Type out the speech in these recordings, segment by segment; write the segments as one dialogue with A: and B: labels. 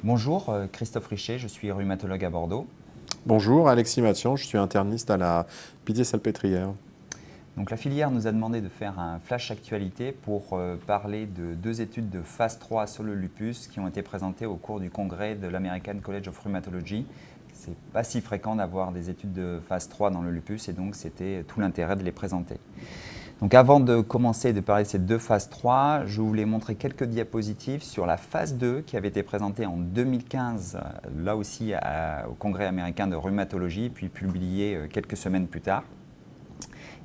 A: Bonjour, Christophe Richet, je suis rhumatologue à Bordeaux.
B: Bonjour, Alexis Mathian, je suis interniste à la Pitié-Salpêtrière.
A: Donc, la filière nous a demandé de faire un flash actualité pour parler de deux études de phase 3 sur le lupus qui ont été présentées au cours du congrès de l'American College of Rheumatology. C'est pas si fréquent d'avoir des études de phase 3 dans le lupus et donc c'était tout l'intérêt de les présenter. Donc avant de commencer de parler de ces deux phases 3, je voulais montrer quelques diapositives sur la phase 2 qui avait été présentée en 2015, là aussi au Congrès américain de rhumatologie, puis publiée quelques semaines plus tard,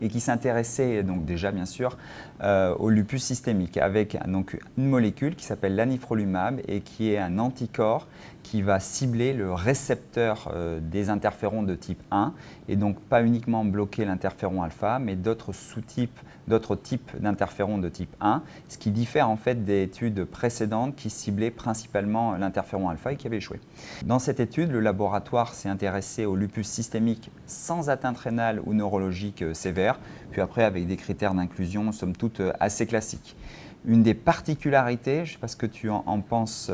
A: et qui s'intéressait donc déjà bien sûr au lupus systémique avec donc une molécule qui s'appelle l'anifrolumab et qui est un anticorps qui va cibler le récepteur des interférons de type 1 et donc pas uniquement bloquer l'interféron alpha mais d'autres types d'interférons de type 1, ce qui diffère en fait des études précédentes qui ciblaient principalement l'interféron alpha et qui avaient échoué. Dans cette étude, le laboratoire s'est intéressé au lupus systémique sans atteinte rénale ou neurologique sévère, puis après avec des critères d'inclusion somme toute assez classiques. Une des particularités, je ne sais pas ce que tu en penses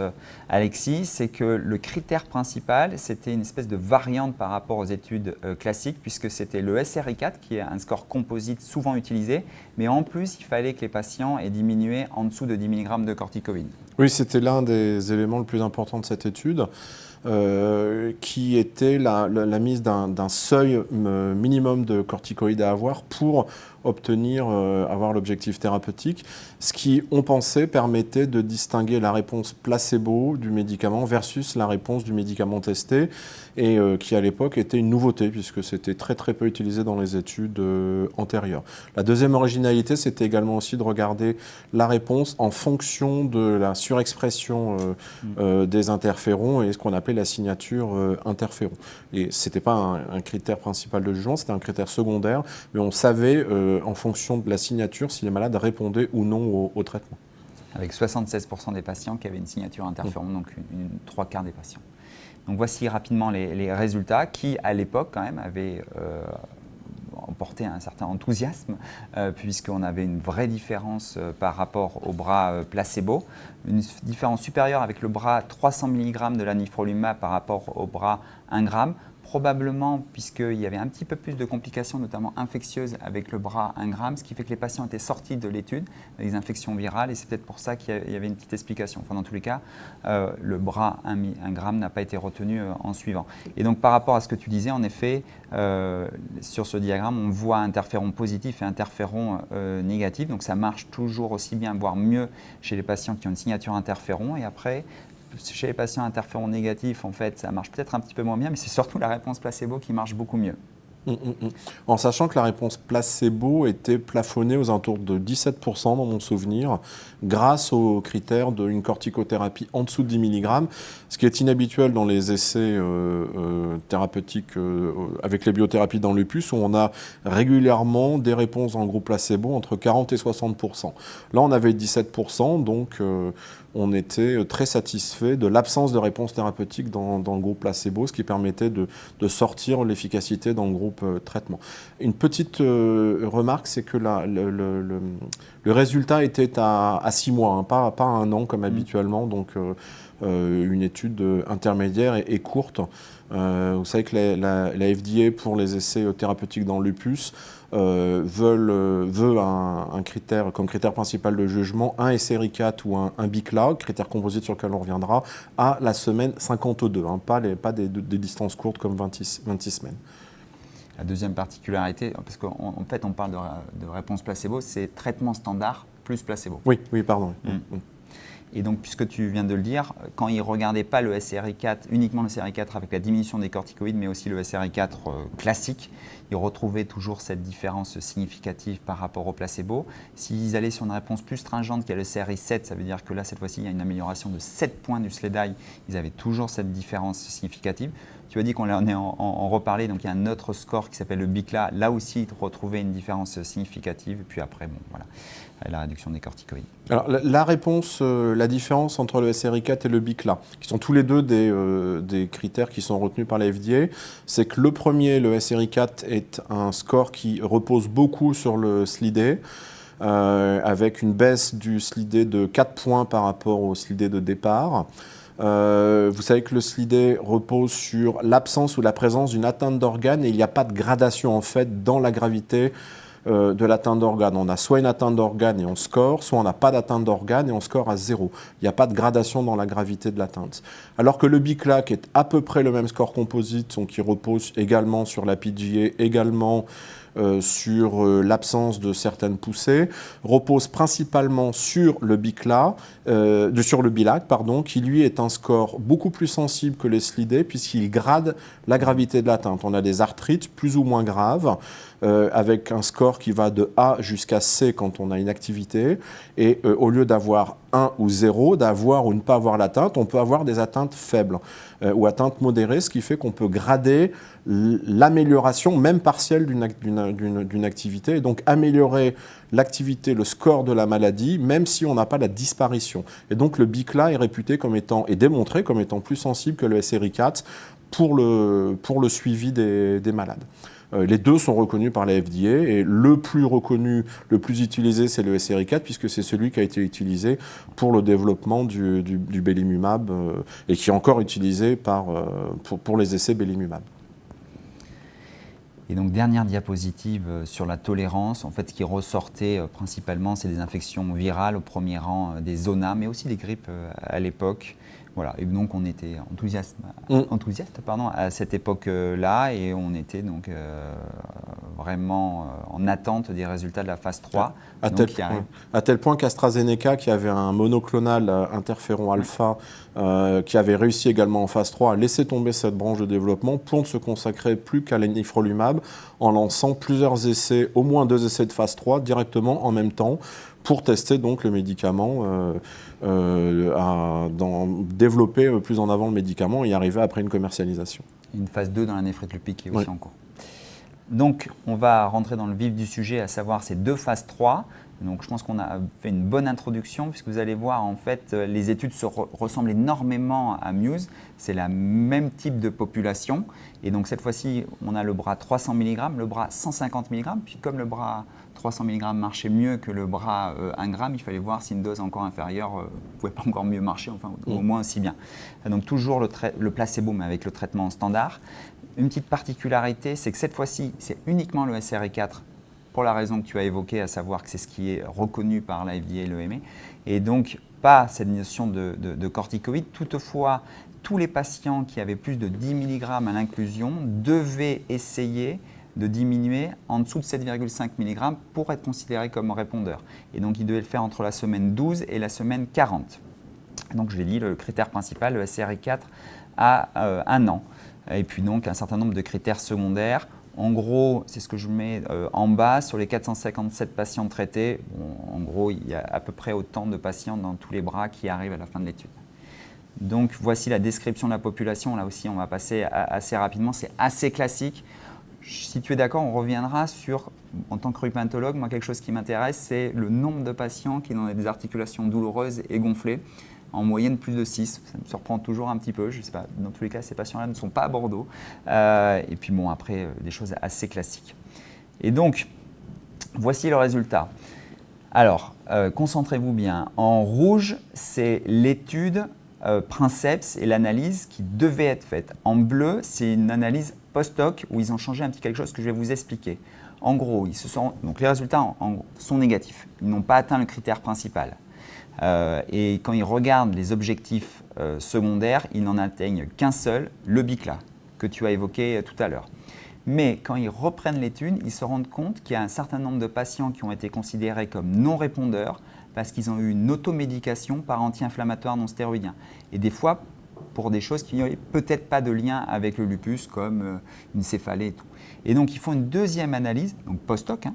A: Alexis, c'est que le critère principal, c'était une espèce de variante par rapport aux études classiques, puisque c'était le SRI4, qui est un score composite souvent utilisé, mais en plus, il fallait que les patients aient diminué en dessous de 10 mg de corticoïdes.
B: Oui, c'était l'un des éléments le plus importants de cette étude, qui était la mise d'un seuil minimum de corticoïdes à avoir pour avoir l'objectif thérapeutique, ce qui, on pensait, permettait de distinguer la réponse placebo du médicament versus la réponse du médicament testé, et qui à l'époque était une nouveauté, puisque c'était très très peu utilisé dans les études antérieures. La deuxième originalité, c'était également aussi de regarder la réponse en fonction de la surexpression des interférons et ce qu'on appelait la signature interféron. Et ce n'était pas un critère principal de jugement, c'était un critère secondaire, mais on savait en fonction de la signature si les malades répondaient ou non au traitement.
A: Avec 76% des patients qui avaient une signature interféron, donc trois quarts des patients. Donc voici rapidement les résultats qui, à l'époque, quand même, avaient emporté un certain enthousiasme, puisqu'on avait une vraie différence par rapport au bras placebo, une différence supérieure avec le bras 300 mg de l'anifrolumab par rapport au bras 1 g, probablement puisqu'il y avait un petit peu plus de complications, notamment infectieuses avec le bras 1 g, ce qui fait que les patients étaient sortis de l'étude, des infections virales, et c'est peut-être pour ça qu'il y avait une petite explication. Enfin, dans tous les cas, le bras 1 g n'a pas été retenu en suivant. Et donc par rapport à ce que tu disais, en effet, sur ce diagramme, on voit interféron positif et interféron négatif, donc ça marche toujours aussi bien, voire mieux chez les patients qui ont une signature interféron, et après, chez les patients interférons négatifs, en fait, ça marche peut-être un petit peu moins bien, mais c'est surtout la réponse placebo qui marche beaucoup mieux.
B: En sachant que la réponse placebo était plafonnée aux alentours de 17% dans mon souvenir, grâce au critère d'une corticothérapie en dessous de 10 mg, ce qui est inhabituel dans les essais thérapeutiques avec les biothérapies dans le lupus, où on a régulièrement des réponses en groupe placebo entre 40 et 60%. Là, on avait 17%, donc on était très satisfait de l'absence de réponse thérapeutique dans le groupe placebo, ce qui permettait de sortir l'efficacité dans le groupe traitement. Une petite remarque, c'est que le résultat était à 6 mois, hein, pas à 1 an comme habituellement, donc une étude intermédiaire et courte. Vous savez que la FDA, pour les essais thérapeutiques dans le lupus, veut un critère, comme critère principal de jugement, un SRI4 ou un BICLA, critère composite sur lequel on reviendra, à la semaine 52, hein, pas des distances courtes comme 26 semaines.
A: La deuxième particularité, parce qu'en fait on parle de réponse placebo, c'est traitement standard plus placebo.
B: Oui, pardon.
A: Et donc, puisque tu viens de le dire, quand ils ne regardaient pas le SRI4, uniquement le SRI4 avec la diminution des corticoïdes, mais aussi le SRI4 classique, ils retrouvaient toujours cette différence significative par rapport au placebo. S'ils allaient sur une réponse plus stringente qui est le SRI7, ça veut dire que là, cette fois-ci, il y a une amélioration de 7 points du SLEDAI. Ils avaient toujours cette différence significative. Tu as dit qu'on en est en reparlé, donc il y a un autre score qui s'appelle le BICLA. Là aussi, ils retrouvaient une différence significative. Et puis après, bon, voilà, la réduction des corticoïdes.
B: Alors, la différence entre le SRI4 et le BICLA, qui sont tous les deux des critères qui sont retenus par la FDA, c'est que le premier, le SRI4, est un score qui repose beaucoup sur le SLID, avec une baisse du SLID de 4 points par rapport au SLID de départ. Vous savez que le SLIDé repose sur l'absence ou la présence d'une atteinte d'organe et il n'y a pas de gradation en fait dans la gravité de l'atteinte d'organe. On a soit une atteinte d'organe et on score, soit on n'a pas d'atteinte d'organe et on score à 0. Il n'y a pas de gradation dans la gravité de l'atteinte. Alors que le BICLA, qui est à peu près le même score composite, donc qui repose également sur la PGA, également sur l'absence de certaines poussées, repose principalement sur le BICLA, sur le BILAC, pardon, qui lui est un score beaucoup plus sensible que les SLIDé puisqu'il grade la gravité de l'atteinte. On a des arthrites plus ou moins graves, avec un score qui va de A jusqu'à C quand on a une activité, et au lieu d'avoir 1 ou 0, d'avoir ou ne pas avoir l'atteinte, on peut avoir des atteintes faibles ou atteintes modérées, ce qui fait qu'on peut grader l'amélioration, même partielle, d'une activité, et donc améliorer l'activité, le score de la maladie, même si on n'a pas la disparition. Et donc le BICLA est réputé comme étant, et démontré comme étant plus sensible que le SRI4 pour le suivi des malades. Les deux sont reconnus par la FDA et le plus reconnu, le plus utilisé, c'est le SRI4 puisque c'est celui qui a été utilisé pour le développement du belimumab et qui est encore utilisé pour les essais belimumab.
A: Et donc, dernière diapositive sur la tolérance. En fait, ce qui ressortait principalement, c'est des infections virales, au premier rang des zona, mais aussi des grippes à l'époque. Voilà. Et donc, on était enthousiaste à cette époque-là, et on était donc vraiment en attente des résultats de la phase 3.
B: À tel point qu'AstraZeneca, qui avait un monoclonal interféron alpha, qui avait réussi également en phase 3, a laissé tomber cette branche de développement pour ne se consacrer plus qu'à l'anifrolumab en lançant plusieurs essais, au moins 2 essais de phase 3 directement en même temps pour tester donc le médicament, développer plus en avant le médicament et y arriver après une commercialisation.
A: Une phase 2 dans la néphrite lupique qui est aussi en cours. Donc, on va rentrer dans le vif du sujet, à savoir ces 2 phases 3. Donc, je pense qu'on a fait une bonne introduction, puisque vous allez voir, en fait, les études ressemblent énormément à Muse. C'est le même type de population. Et donc, cette fois-ci, on a le bras 300 mg, le bras 150 mg. Puis, comme le bras 300 mg marchait mieux que le bras 1 g, il fallait voir si une dose encore inférieure ne pouvait pas encore mieux marcher, enfin, au moins aussi bien. Donc, toujours le placebo, mais avec le traitement standard. Une petite particularité, c'est que cette fois-ci, c'est uniquement le SRI4 pour la raison que tu as évoquée, à savoir que c'est ce qui est reconnu par la FDA et l'EMA, et donc pas cette notion de corticoïdes. Toutefois, tous les patients qui avaient plus de 10 mg à l'inclusion devaient essayer de diminuer en dessous de 7,5 mg pour être considérés comme répondeurs. Et donc, ils devaient le faire entre la semaine 12 et la semaine 40. Donc, je l'ai dit, le critère principal, le SRI4, à 1 an. Et puis donc un certain nombre de critères secondaires. En gros, c'est ce que je mets en bas, sur les 457 patients traités, en gros, il y a à peu près autant de patients dans tous les bras qui arrivent à la fin de l'étude. Donc voici la description de la population. Là aussi, on va passer assez rapidement, c'est assez classique. Si tu es d'accord, on reviendra sur, en tant que rhumatologue, moi quelque chose qui m'intéresse, c'est le nombre de patients qui ont des articulations douloureuses et gonflées. En moyenne, plus de 6. Ça me surprend toujours un petit peu. Je ne sais pas, dans tous les cas, ces patients-là ne sont pas à Bordeaux. Et puis bon, après, des choses assez classiques. Et donc, voici le résultat. Alors, concentrez-vous bien. En rouge, c'est l'étude Princeps et l'analyse qui devait être faite. En bleu, c'est une analyse post-hoc où ils ont changé un petit quelque chose que je vais vous expliquer. En gros, donc les résultats sont négatifs. Ils n'ont pas atteint le critère principal. Et quand ils regardent les objectifs secondaires, ils n'en atteignent qu'un seul, le BICLA, que tu as évoqué tout à l'heure. Mais quand ils reprennent l'étude, ils se rendent compte qu'il y a un certain nombre de patients qui ont été considérés comme non répondeurs parce qu'ils ont eu une automédication par anti-inflammatoire non stéroïdien. Et des fois, pour des choses qui n'avaient peut-être pas de lien avec le lupus, comme une céphalée et tout. Et donc, ils font une deuxième analyse, donc post-hoc,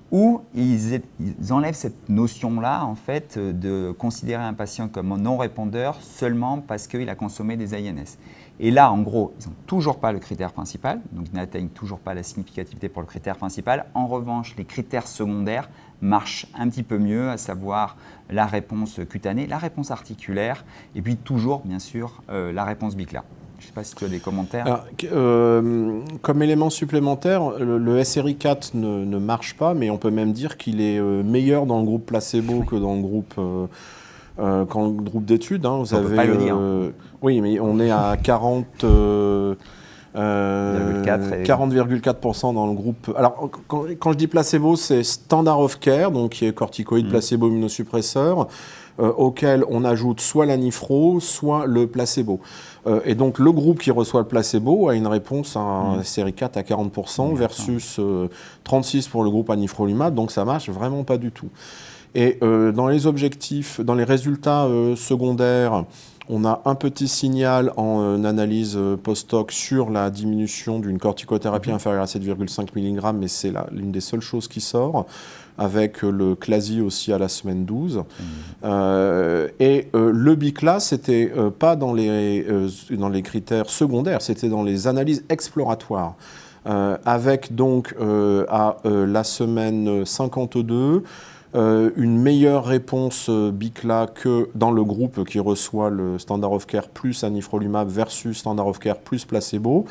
A: où ils enlèvent cette notion-là, en fait, de considérer un patient comme non répondeur seulement parce qu'il a consommé des INS. Et là, en gros, ils n'ont toujours pas le critère principal, donc ils n'atteignent toujours pas la significativité pour le critère principal. En revanche, les critères secondaires marchent un petit peu mieux, à savoir la réponse cutanée, la réponse articulaire, et puis toujours, bien sûr, la réponse BICLA. Je ne sais pas si tu as des commentaires.
B: Alors, comme élément supplémentaire, le SRI4 ne marche pas, mais on peut même dire qu'il est meilleur dans le groupe placebo que dans le groupe quand le groupe d'études, hein, vous
A: On
B: avez...
A: peut pas le dire.
B: Oui, mais on est à 40,4% dans le groupe. Alors, quand je dis placebo, c'est standard of care, donc qui est corticoïde, placebo, immunosuppresseur, auquel on ajoute soit l'anifro, soit le placebo. Et donc, le groupe qui reçoit le placebo a une réponse à un série 4 à 40% versus 36% pour le groupe anifrolumab, donc ça marche vraiment pas du tout. Et dans les objectifs, dans les résultats secondaires, on a un petit signal en analyse post-hoc sur la diminution d'une corticothérapie inférieure à 7,5 mg, mais c'est l'une des seules choses qui sort, avec le CLASI aussi à la semaine 12. Le BICLA, c'était pas dans les critères secondaires, c'était dans les analyses exploratoires. Avec donc à la semaine 52, une meilleure réponse BICLA que dans le groupe qui reçoit le standard of care plus anifrolumab versus standard of care plus placebo,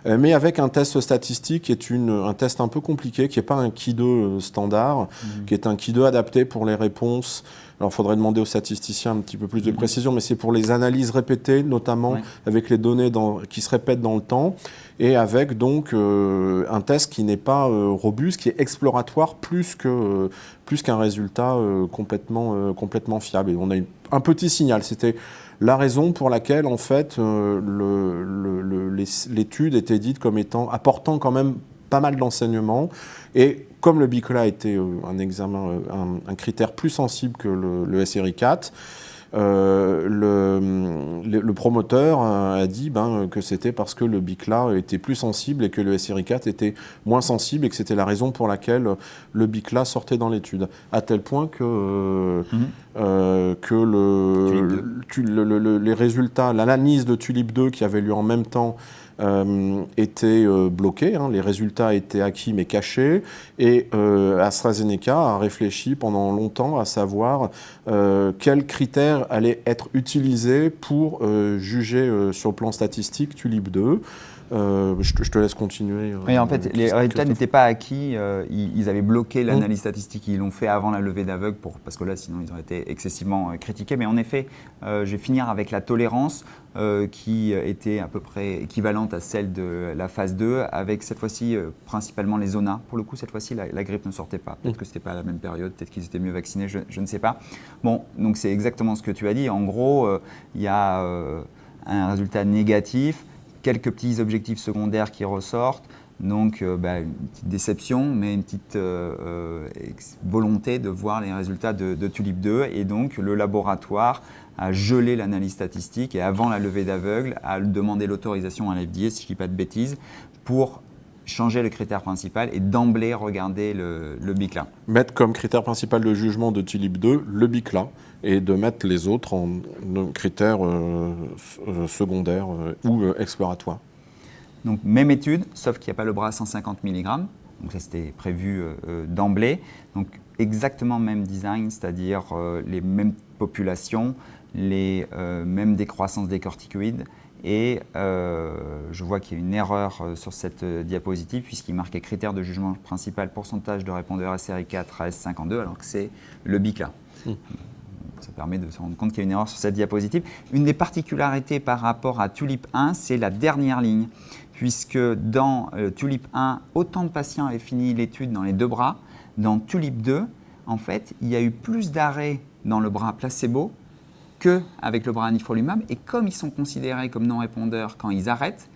B: mais avec un test statistique qui est un test un peu compliqué, qui n'est pas un Ki2 standard, qui est un Ki2 adapté pour les réponses. Alors, il faudrait demander aux statisticiens un petit peu plus de précision, mais c'est pour les analyses répétées, notamment avec les données qui se répètent dans le temps, et avec donc un test qui n'est pas robuste, qui est exploratoire plus qu'un résultat complètement fiable. Et on a un petit signal. C'était la raison pour laquelle, en fait, l'étude était dite comme apportant quand même pas mal d'enseignements. Et comme le BICLA était un critère plus sensible que le SRI4, le promoteur a dit que c'était parce que le BICLA était plus sensible et que le SRI4 était moins sensible et que c'était la raison pour laquelle le BICLA sortait dans l'étude. À tel point que les résultats, l'analyse de TULIP 2 qui avait lieu en même temps étaient bloqués, les résultats étaient acquis mais cachés, et AstraZeneca a réfléchi pendant longtemps à savoir quels critères allaient être utilisés pour juger sur le plan statistique TULIP 2. Je te laisse continuer.
A: Oui, en fait, les résultats n'étaient pas acquis. Ils avaient bloqué l'analyse statistique. Ils l'ont fait avant la levée d'aveugle, parce que là, sinon, ils auraient été excessivement critiqués. Mais en effet, je vais finir avec la tolérance qui était à peu près équivalente à celle de la phase 2, avec cette fois-ci principalement les zonas. Pour le coup, cette fois-ci, la grippe ne sortait pas. Peut-être que ce n'était pas à la même période, peut-être qu'ils étaient mieux vaccinés, je ne sais pas. Bon, donc c'est exactement ce que tu as dit. En gros, il y a un résultat négatif, quelques petits objectifs secondaires qui ressortent, donc une petite déception, mais une petite volonté de voir les résultats de TULIP 2, et donc le laboratoire a gelé l'analyse statistique et avant la levée d'aveugle a demandé l'autorisation à l'FDA, si je ne dis pas de bêtises, pour changer le critère principal et d'emblée regarder le BICLA.
B: Mettre comme critère principal de jugement de TULIP 2 le BICLA et de mettre les autres en critères secondaires ou exploratoires.
A: Donc même étude, sauf qu'il n'y a pas le bras à 150 mg, donc ça c'était prévu d'emblée. Donc exactement même design, c'est-à-dire les mêmes populations, les mêmes décroissances des corticoïdes. Et je vois qu'il y a une erreur sur cette diapositive puisqu'il marque les critères de jugement principal, pourcentage de répondeurs SRI4 à S52, alors que c'est le BICLA. Ça permet de se rendre compte qu'il y a une erreur sur cette diapositive. Une des particularités par rapport à TULIP 1, c'est la dernière ligne, puisque dans TULIP 1, autant de patients avaient fini l'étude dans les deux bras. Dans TULIP 2, en fait, il y a eu plus d'arrêts dans le bras placebo qu'avec le bras anifrolumab. Et comme ils sont considérés comme non-répondeurs quand ils arrêtent,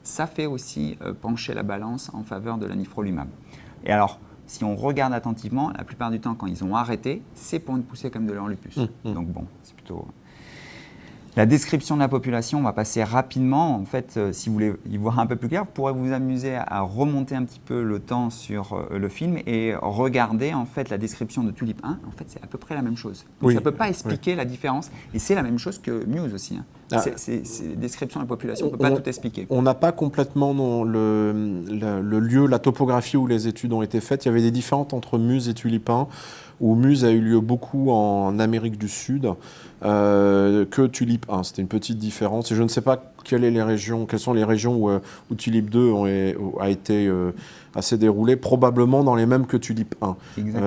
A: ça fait aussi pencher la balance en faveur de l'anifrolumab. Et alors, si on regarde attentivement, la plupart du temps, quand ils ont arrêté, c'est pour une poussée comme de l'enlupus. Donc bon, c'est plutôt... La description de la population, on va passer rapidement. En fait, si vous voulez y voir un peu plus clair, vous pourrez vous amuser à remonter un petit peu le temps sur le film et regarder en fait la description de TULIP 1. En fait, c'est à peu près la même chose. Donc, ça ne peut pas expliquer la différence. Et c'est la même chose que Muse aussi. C'est description de la population, on ne peut pas tout expliquer.
B: On n'a pas complètement le lieu, la topographie où les études ont été faites. Il y avait des différences entre Muse et TULIP 1, où Muse a eu lieu beaucoup en Amérique du Sud que TULIP 1. C'était une petite différence. Et je ne sais pas quelles sont les régions où TULIP 2 a s'est déroulé probablement dans les mêmes que Tulip 1.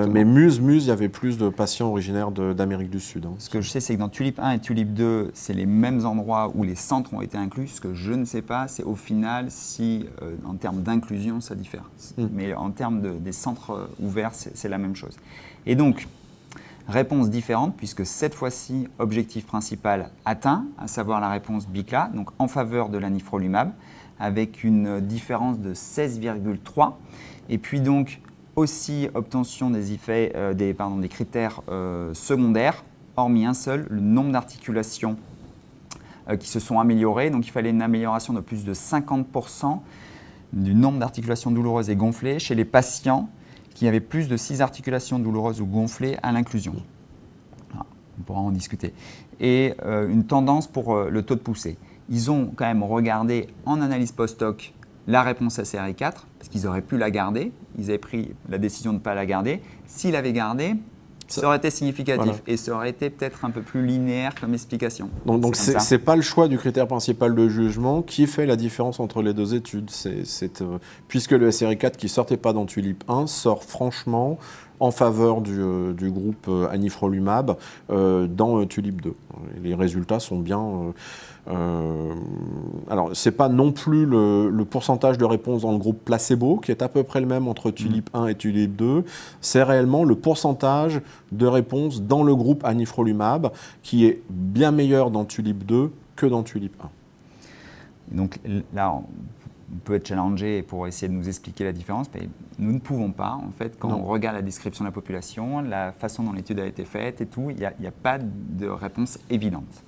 B: Mais Muse, il y avait plus de patients originaires d'Amérique du Sud.
A: Ce que je sais, c'est que dans Tulip 1 et Tulip 2, c'est les mêmes endroits où les centres ont été inclus. Ce que je ne sais pas, c'est au final si, en termes d'inclusion, ça diffère. Mais en termes des centres ouverts, c'est la même chose. Et donc, réponse différente, puisque cette fois-ci, objectif principal atteint, à savoir la réponse BICLA, donc en faveur de l'anifrolumab, avec une différence de 16,3. Et puis donc, aussi obtention des critères secondaires, hormis un seul, le nombre d'articulations qui se sont améliorées. Donc il fallait une amélioration de plus de 50% du nombre d'articulations douloureuses et gonflées chez les patients qui avaient plus de 6 articulations douloureuses ou gonflées à l'inclusion. On pourra en discuter. Et une tendance pour le taux de poussée. Ils ont quand même regardé en analyse post-hoc la réponse à SRI4, parce qu'ils auraient pu la garder. Ils avaient pris la décision de ne pas la garder. S'ils l'avaient gardée, ça aurait été significatif. Voilà. Et ça aurait été peut-être un peu plus linéaire comme explication.
B: Donc ce n'est pas le choix du critère principal de jugement qui fait la différence entre les deux études. Puisque le SRI4 qui ne sortait pas dans Tulip 1 sort franchement en faveur du groupe anifrolumab dans Tulip 2. Les résultats sont bien... alors, ce n'est pas non plus le pourcentage de réponse dans le groupe placebo, qui est à peu près le même entre Tulip 1 et Tulip 2. C'est réellement le pourcentage de réponse dans le groupe anifrolumab, qui est bien meilleur dans Tulip 2 que dans Tulip 1.
A: Donc là, on peut être challengé pour essayer de nous expliquer la différence, mais nous ne pouvons pas. En fait, quand on regarde la description de la population, la façon dont l'étude a été faite et tout, il n'y a pas de réponse évidente.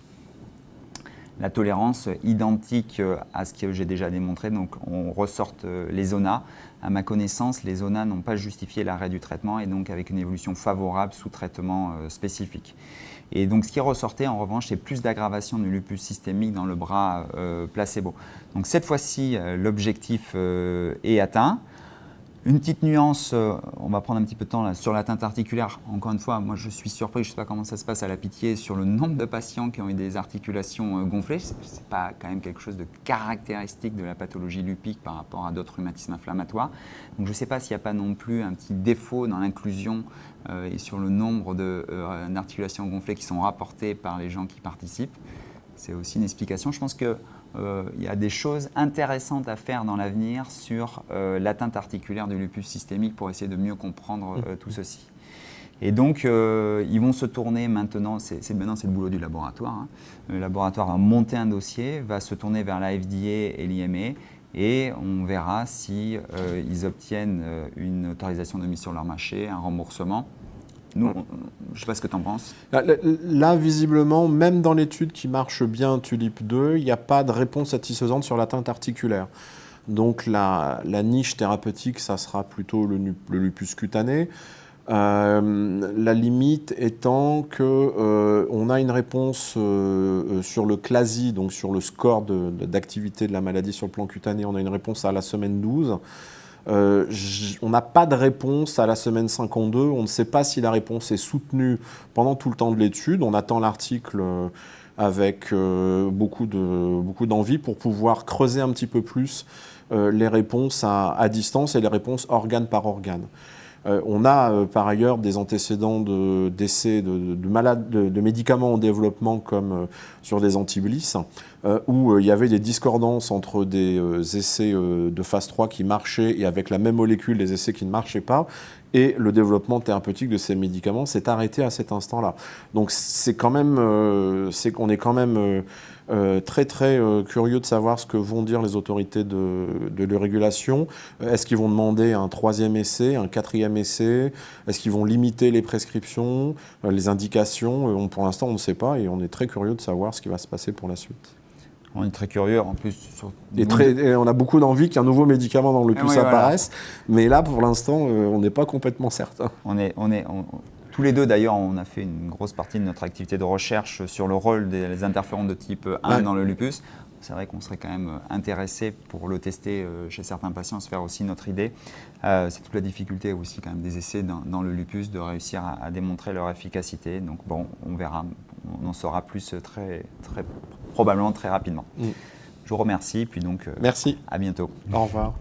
A: La tolérance identique à ce que j'ai déjà démontré, donc on ressorte les ZONA. À ma connaissance, les ZONA n'ont pas justifié l'arrêt du traitement et donc avec une évolution favorable sous traitement spécifique. Et donc ce qui ressortait en revanche, c'est plus d'aggravation du lupus systémique dans le bras placebo. Donc cette fois-ci, l'objectif est atteint. Une petite nuance, on va prendre un petit peu de temps là, sur l'atteinte articulaire. Encore une fois, moi je suis surpris, je ne sais pas comment ça se passe à la Pitié, sur le nombre de patients qui ont eu des articulations gonflées. Ce n'est pas quand même quelque chose de caractéristique de la pathologie lupique par rapport à d'autres rhumatismes inflammatoires. Donc je ne sais pas s'il n'y a pas non plus un petit défaut dans l'inclusion et sur le nombre d'articulations gonflées qui sont rapportées par les gens qui participent. C'est aussi une explication. Je pense que il y a des choses intéressantes à faire dans l'avenir sur l'atteinte articulaire du lupus systémique pour essayer de mieux comprendre tout ceci. Et donc, ils vont se tourner maintenant, maintenant c'est le boulot du laboratoire. Hein. Le laboratoire va monter un dossier, va se tourner vers la FDA et l'IME et on verra si ils obtiennent une autorisation de mise sur leur marché, un remboursement. Nous, je ne sais pas ce que tu en penses.
B: Là, visiblement, même dans l'étude qui marche bien, Tulip 2, il n'y a pas de réponse satisfaisante sur l'atteinte articulaire. Donc la niche thérapeutique, ça sera plutôt le lupus cutané. La limite étant qu'on a une réponse sur le CLASI, donc sur le score d'activité de la maladie sur le plan cutané, on a une réponse à la semaine 12. On n'a pas de réponse à la semaine 52, on ne sait pas si la réponse est soutenue pendant tout le temps de l'étude. On attend l'article avec beaucoup d'envie pour pouvoir creuser un petit peu plus les réponses à distance et les réponses organe par organe. On a par ailleurs des antécédents d'essais de médicaments en développement comme sur des antiblis où il y avait des discordances entre des essais de phase 3 qui marchaient et avec la même molécule des essais qui ne marchaient pas et le développement thérapeutique de ces médicaments s'est arrêté à cet instant-là. Donc c'est quand même, on est quand même très très curieux de savoir ce que vont dire les autorités de régulation. Est-ce qu'ils vont demander un 3e essai, un 4e essai? Est-ce qu'ils vont limiter les prescriptions, les indications? Pour l'instant, on ne sait pas et on est très curieux de savoir ce qui va se passer pour la suite.
A: On est très curieux, en plus.
B: Et on a beaucoup d'envie qu'un nouveau médicament dans le lupus apparaisse, mais là, pour l'instant, on n'est pas complètement certain.
A: Tous les deux, d'ailleurs, on a fait une grosse partie de notre activité de recherche sur le rôle des interférons de type 1 dans le lupus. C'est vrai qu'on serait quand même intéressé pour le tester chez certains patients, se faire aussi notre idée. C'est toute la difficulté aussi quand même des essais dans le lupus de réussir à démontrer leur efficacité. Donc bon, on verra, on en saura plus probablement très rapidement. Je vous remercie, puis donc
B: merci.
A: À bientôt.
B: Au revoir.